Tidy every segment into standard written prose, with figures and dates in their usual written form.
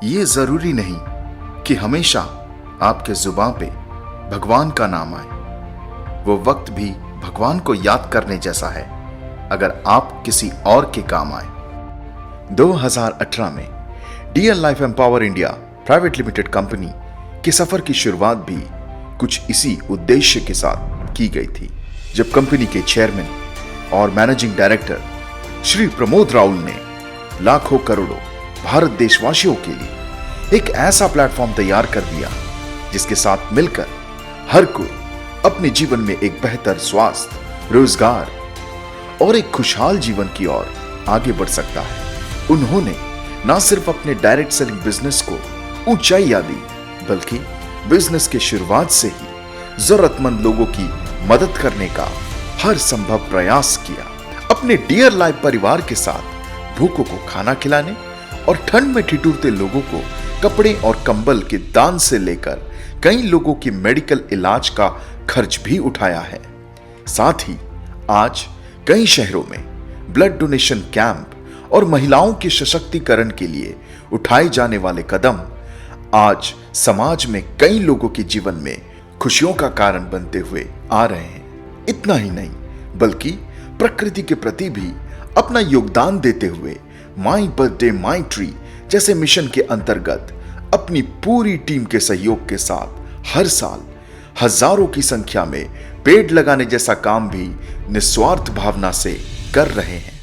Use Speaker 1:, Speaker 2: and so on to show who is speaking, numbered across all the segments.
Speaker 1: ये जरूरी नहीं कि हमेशा आपके जुबान पे भगवान का नाम आए। वो वक्त भी भगवान को याद करने जैसा है अगर आप किसी और के काम आए। 2018 में Dear Life Empower India Private Limited company के सफर की शुरुआत भी कुछ इसी उद्देश्य के साथ की गई थी, जब कंपनी के चेयरमैन और मैनेजिंग डायरेक्टर श्री प्रमोद राउल ने लाखों करोड़ों भारत देशवासियों के लिए एक ऐसा प्लेटफॉर्म तैयार कर दिया जिसके साथ मिलकर हर कोई अपने जीवन में एक बेहतर स्वास्थ्य, रोजगार और एक खुशहाल जीवन की ओर आगे बढ़ सकता है। उन्होंने न सिर्फ अपने डायरेक्ट सेलिंग बिजनेस को ऊंचाइयां दी, बल्कि बिजनेस के शुरुआत से ही जरूरतमंद लोगों की मदद करने का हर संभव प्रयास किया। अपने डियर लाइफ परिवार के साथ भूखों को खाना खिलाने और ठंड में ठिठुरते लोगों को कपड़े और कंबल के दान से लेकर कई लोगों की मेडिकल इलाज का खर्च भी उठाया है। साथ ही आज कई शहरों में ब्लड डोनेशन कैंप और महिलाओं के सशक्तिकरण के लिए उठाए जाने वाले कदम आज समाज में कई लोगों के जीवन में खुशियों का कारण बनते हुए आ रहे हैं। इतना ही नहीं, बल्कि प्रकृति के प्रति भी अपना योगदान देते हुए माई बर्थडे माई ट्री जैसे मिशन के अंतर्गत अपनी पूरी टीम के सहयोग के साथ हर साल हजारों की संख्या में पेड़ लगाने जैसा काम भी निस्वार्थ भावना से कर रहे हैं।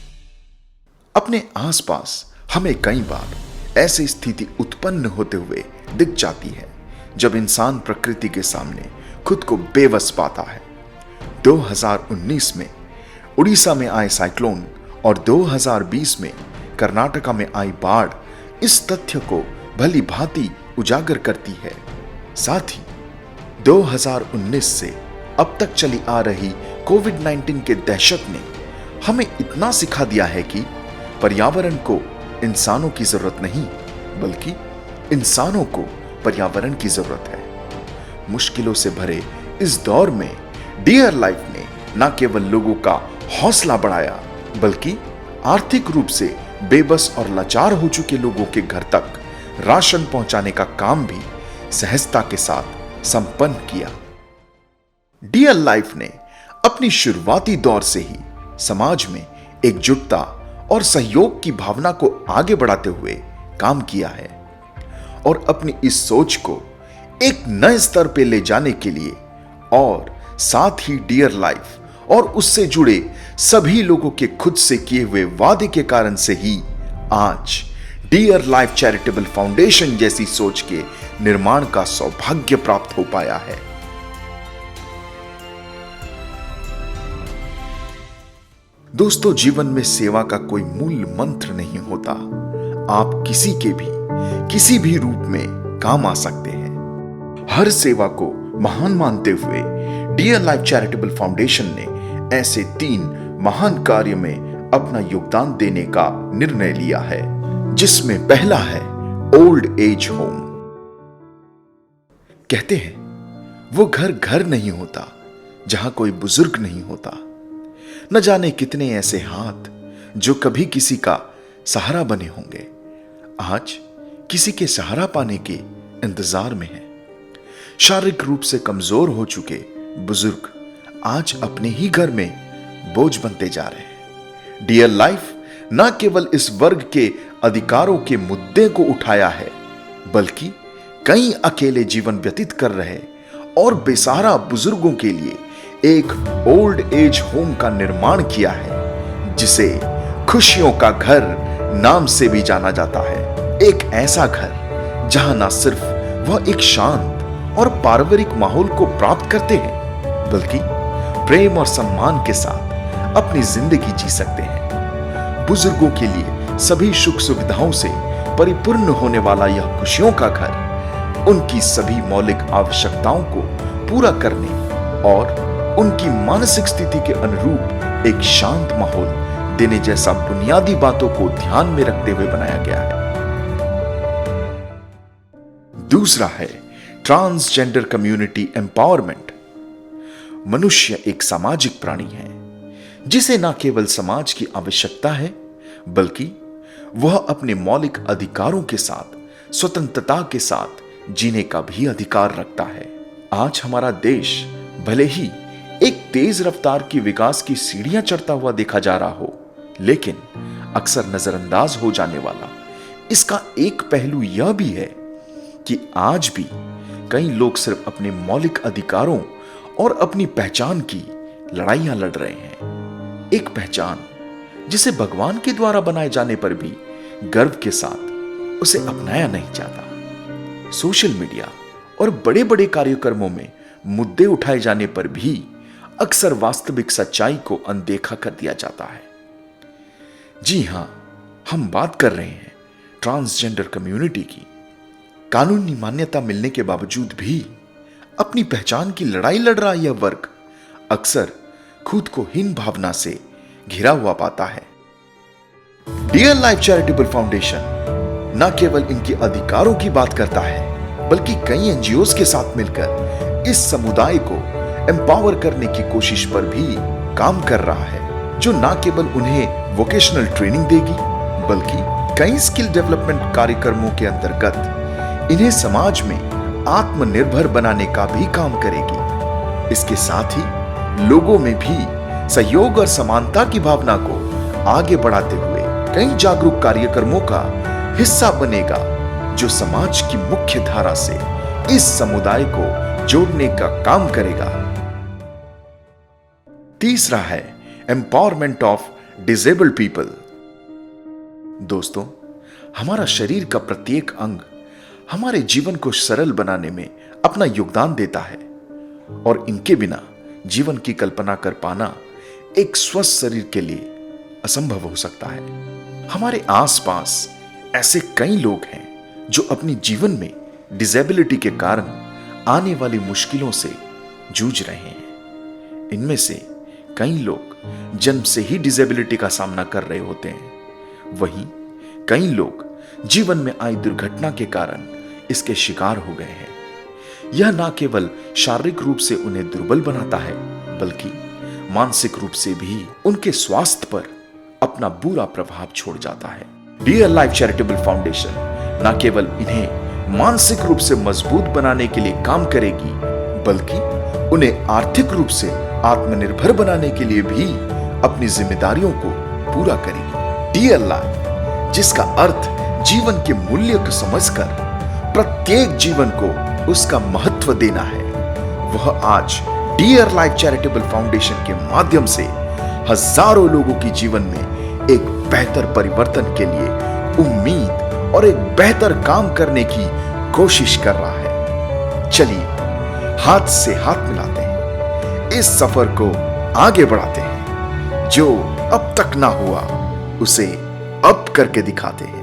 Speaker 1: अपने आसपास हमें कई बार ऐसी स्थिति उत्पन्न होते हुए दिख जाती है जब इंसान प्रकृति के सामने खुद को बेबस पाता है। 2019 में उड़ीसा में आए साइक्लोन और 2020 में कर्नाटका में आई बाढ़ इस तथ्य को भली भांति उजागर करती है। साथ ही 2019 से अब तक चली आ रही कोविड-19 के दहशत ने हमें इतना सिखा दिया है कि पर्यावरण को इंसानों की जरूरत नहीं, बल्कि इंसानों को पर्यावरण की जरूरत है। मुश्किलों से भरे इस दौर में डियर लाइफ ने न केवल लोगों का हौसला बढ़ाया, बल्कि आर्थिक रूप से बेबस और लाचार हो चुके लोगों के घर तक राशन पहुंचाने का काम भी सहजता के साथ संपन्न किया। डियर लाइफ ने अपनी शुरुआती दौर से ही समाज में एकजुटता और सहयोग की भावना को आगे बढ़ाते हुए काम किया है और अपनी इस सोच को एक नए स्तर पे ले जाने के लिए और साथ ही डियर लाइफ और उससे जुड़े सभी लोगों के खुद से किए हुए वादे के कारण से ही आज डियर लाइफ चैरिटेबल फाउंडेशन जैसी सोच के निर्माण का सौभाग्य प्राप्त हो पाया है। दोस्तों, जीवन में सेवा का कोई मूल मंत्र नहीं होता। आप किसी के भी किसी भी रूप में काम आ सकते हैं। हर सेवा को महान मानते हुए डियर लाइफ चैरिटेबल फाउंडेशन ने ऐसे 3 महान कार्य में अपना योगदान देने का निर्णय लिया है, जिसमें पहला है ओल्ड एज होम। कहते हैं वो घर नहीं होता जहां कोई बुजुर्ग नहीं होता। न जाने कितने ऐसे हाथ जो कभी किसी का सहारा बने होंगे, आज किसी के सहारा पाने के इंतजार में हैं। शारीरिक रूप से कमजोर हो चुके बुजुर्ग आज अपने ही घर में बोझ बनते जा रहे हैं। डियर लाइफ न केवल इस वर्ग के अधिकारों के मुद्दे को उठाया है, बल्कि कई अकेले जीवन व्यतीत कर रहे और बेसहारा बुजुर्गों के लिए एक ओल्ड एज होम का निर्माण किया है, जिसे खुशियों का घर नाम से भी जाना जाता है। एक ऐसा घर जहां न सिर्फ वह एक शांत और पारिवारिक माहौल को प्राप्त करते हैं, बल्कि प्रेम और सम्मान के साथ अपनी जिंदगी जी सकते हैं। बुजुर्गों के लिए सभी सुख सुविधाओं से परिपूर्ण होने वाला यह खुशियों का घर उनकी सभी मौलिक आवश्यकताओं को पूरा करने और उनकी मानसिक स्थिति के अनुरूप एक शांत माहौल देने जैसा बुनियादी बातों को ध्यान में रखते हुए बनाया गया है। दूसरा है ट्रांसजेंडर कम्युनिटी एम्पावरमेंट। मनुष्य एक सामाजिक प्राणी है जिसे न केवल समाज की आवश्यकता है, बल्कि वह अपने मौलिक अधिकारों के साथ स्वतंत्रता के साथ जीने का भी अधिकार रखता है। आज हमारा देश भले ही एक तेज रफ्तार की विकास की सीढ़ियां चढ़ता हुआ देखा जा रहा हो, लेकिन अक्सर नजरअंदाज हो जाने वाला इसका एक पहलू यह भी है कि आज भी कई लोग सिर्फ अपने मौलिक अधिकारों और अपनी पहचान की लड़ाइयां लड़ रहे हैं। एक पहचान जिसे भगवान के द्वारा बनाए जाने पर भी गर्व के साथ उसे अपनाया नहीं जाता। सोशल मीडिया और बड़े बड़े कार्यक्रमों में मुद्दे उठाए जाने पर भी अक्सर वास्तविक सच्चाई को अनदेखा कर दिया जाता है। जी हां, हम बात कर रहे हैं ट्रांसजेंडर कम्युनिटी की। कानूनी मान्यता मिलने के बावजूद भी अपनी पहचान की लड़ाई लड़ रहा यह वर्ग अक्सर खुद को हीन भावना से घिरा हुआ पाता है। डियर लाइफ चैरिटेबल फाउंडेशन न केवल इनके अधिकारों की बात करता है, बल्कि कई एनजीओज के साथ मिलकर इस समुदाय को एम्पावर करने की कोशिश पर भी काम कर रहा है, जो न केवल उन्हें वोकेशनल ट्रेनिंग देगी, बल्कि कई स्किल डेवलपमेंट कार्यक्रमों के अंतर्गत इन्हें समाज में आत्मनिर्भर बनाने का भी काम करेगी। इसके साथ ही लोगों में भी सहयोग और समानता की भावना को आगे बढ़ाते हुए कई जागरूक कार्यक्रमों का हिस्सा बनेगा, जो समाज की मुख्य धारा से इस समुदाय को जोड़ने का काम करेगा। तीसरा है एम्पावरमेंट ऑफ डिसेबल्ड पीपल। दोस्तों, हमारा शरीर का प्रत्येक अंग हमारे जीवन को सरल बनाने में अपना योगदान देता है, और इनके बिना जीवन की कल्पना कर पाना एक स्वस्थ शरीर के लिए असंभव हो सकता है। हमारे आसपास ऐसे कई लोग हैं जो अपनी जीवन में डिसेबिलिटी के कारण आने वाली मुश्किलों से जूझ रहे हैं। इनमें से कई लोग जन्म से ही डिसेबिलिटी का सामना कर रहे होते हैं, वहीं कई लोग जीवन में आई दुर्घटना के कारण इसके शिकार हो गए हैं। यह न केवल शारीरिक रूप से उन्हें दुर्बल बनाता है, बल्कि मानसिक रूप से भी उनके स्वास्थ्य पर अपना बुरा प्रभाव छोड़ जाता है। डियर लाइफ चैरिटेबल फाउंडेशन न केवल इन्हें मानसिक रूप से मजबूत बनाने के लिए काम करेगी, बल्कि उन्हें आर्थिक रूप से आत्मनिर्भर बनाने के लिए भी अपनी जिम्मेदारियों को पूरा करेगी। डियर लाइफ, जिसका अर्थ जीवन के मूल्य को समझकर प्रत्येक जीवन को उसका महत्व देना है, वह आज डियर लाइफ चैरिटेबल फाउंडेशन के माध्यम से हजारों लोगों के जीवन में एक बेहतर परिवर्तन के लिए उम्मीद और एक बेहतर काम करने की कोशिश कर रहा है। चलिए हाथ से हाथ मिलाते हैं, इस सफर को आगे बढ़ाते हैं। जो अब तक ना हुआ उसे अब करके दिखाते हैं।